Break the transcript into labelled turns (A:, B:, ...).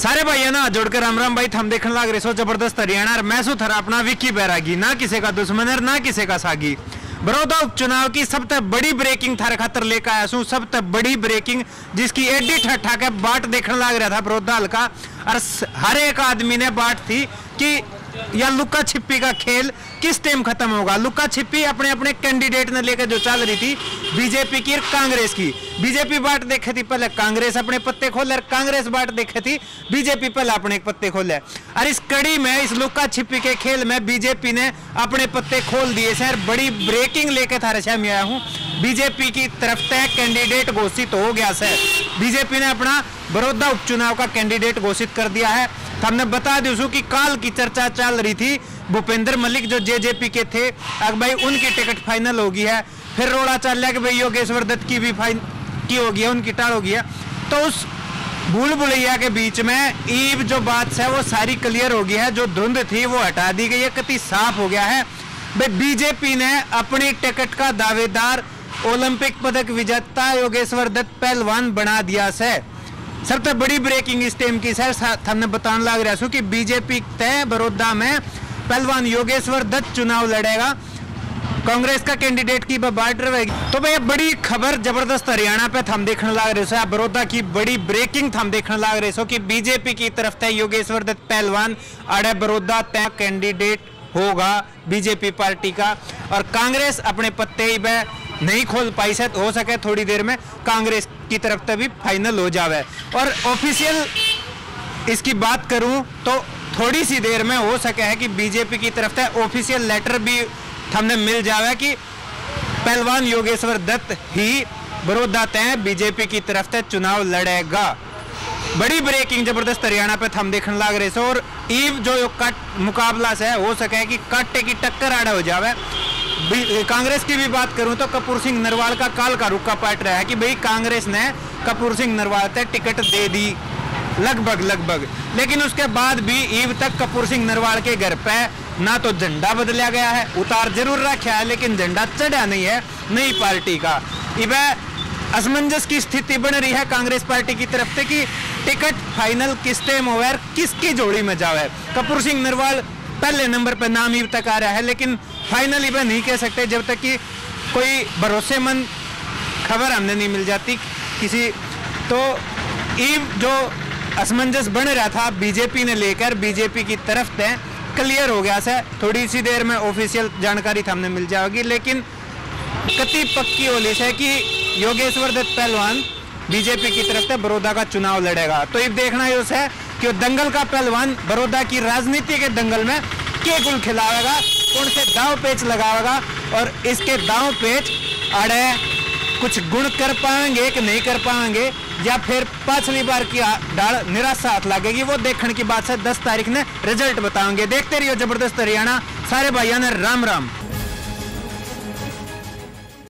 A: सारे भाइयों ना जोड़कर राम राम भाई थम देखने लग रहे सो जबरदस्त हरियाणा और मैं सुथरा अपना विक्की बैरागी ना किसी का दुश्मन है ना किसी का सागी। बड़ौदा उपचुनाव की सबसे बड़ी ब्रेकिंग थारे खातर लेकर आया हूँ, सबसे बड़ी ब्रेकिंग जिसकी एडी ठट्ठा के बाट देखने लग रहा था बड़ौदा हल्का और हर एक आदमी ने बाट थी कि या लुक्का छिपी का खेल किस टाइम खत्म होगा। लुक्का छिपी अपने अपने कैंडिडेट ने लेकर जो चल रही थी बीजेपी की और कांग्रेस की। बीजेपी बाट देखे थी पहले कांग्रेस अपने पत्ते खोले और कांग्रेस बाट देखे थी बीजेपी पहले अपने पत्ते खोले। और इस कड़ी में इस लुक्का छिपी के खेल में बीजेपी ने अपने पत्ते खोल दिए सर। बड़ी ब्रेकिंग लेकर थारे सामने आया हूँ। बीजेपी की तरफ से कैंडिडेट घोषित हो गया सर। बीजेपी ने अपना बड़ौदा उपचुनाव का कैंडिडेट घोषित कर दिया है। हमने बता दूं कि काल की चर्चा चल रही थी भूपेंद्र मलिक जो जेजेपी के थे, अब भाई उनकी टिकट फाइनल हो गई है। फिर रोड़ा चल रहा है कि भाई योगेश्वर दत्त की भी की हो गई है, उनकी टाल हो गई है। तो उस भूल भुलैया के बीच में ईब जो बात है वो सारी क्लियर हो गई है। जो धुंध थी वो हटा दी गई है, कति साफ हो गया है। भाई बीजेपी ने अपनी टिकट का दावेदार ओलंपिक पदक विजेता योगेश्वर दत्त पहलवान बना दिया है। सबसे बड़ी ब्रेकिंग इस टाइम की सर हमने बताने लग रहा कि बीजेपी तय बड़ौदा में पहलवान योगेश्वर दत्त चुनाव लड़ेगा। कांग्रेस का कैंडिडेट की बाट रहेगी। तो भाई बड़ी खबर जबरदस्त हरियाणा पे हम देखने लग रहे हो। बड़ौदा की बड़ी ब्रेकिंग हम देखने लग रहे हो कि बीजेपी की तरफ से योगेश्वर दत्त पहलवान अड़े बड़ौदा तय कैंडिडेट होगा बीजेपी पार्टी का। और कांग्रेस अपने पत्ते ही नहीं खोल पाई से, हो सके थोड़ी देर में कांग्रेस की तरफ से भी फाइनल हो जावे। और ऑफिशियल इसकी बात करूं तो थोड़ी सी देर में हो सके है कि बीजेपी की तरफ से ऑफिशियल लेटर भी हमने मिल जावे कि पहलवान योगेश्वर दत्त ही बड़ौदा तय बीजेपी की तरफ से चुनाव लड़ेगा। बड़ी ब्रेकिंग जबरदस्त हरियाणा पे हम देखने लग रहे हैं। और ईव जो कट मुकाबला से हो सके कि कांटे की टक्कर आड़ा हो जावे। कांग्रेस की भी बात करूं तो कपूर सिंह नरवाल का काल का रुका पाट रहा है कि भाई कांग्रेस ने कपूर सिंह नरवाल तक टिकट दे दी लगभग, लेकिन उसके बाद भी ईव तक कपूर सिंह नरवाल के घर पे ना तो झंडा बदला गया है, उतार जरूर रखा है लेकिन झंडा चढ़ा नहीं है नई पार्टी का। इब असमंजस की स्थिति बन रही है कांग्रेस पार्टी की तरफ से कि टिकट फाइनल किस टाइम हो और किसकी जोड़ी में जावे। कपूर सिंह नरवाल पहले नंबर पर नाम ईव तक आ रहा है लेकिन फाइनली वह नहीं कह सकते जब तक कि कोई भरोसेमंद खबर हमने नहीं मिल जाती किसी। तो ईव जो असमंजस बन रहा था बीजेपी ने लेकर बीजेपी की तरफ से क्लियर हो गया है। थोड़ी सी देर में ऑफिशियल जानकारी हमने मिल जाएगी लेकिन कति पक्की होली से कि योगेश्वर दत्त पहलवान बीजेपी की तरफ से बड़ौदा का चुनाव लड़ेगा। तो ये देखना है उसे कि दंगल का पहलवान बड़ौदा की राजनीति के दंगल में के गुल खिलावेगा, कौन से दाव पेच लगावेगा और इसके दाव पेच अड़े कुछ गुण कर पाएंगे कि नहीं कर पाएंगे या फिर पिछली बार की डाल निराशा हाथ लगेगी, वो देखने की बात से 10 तारीख ने रिजल्ट बताएंगे। देखते रहिए जबरदस्त हरियाणा। सारे भाइयों ने राम राम।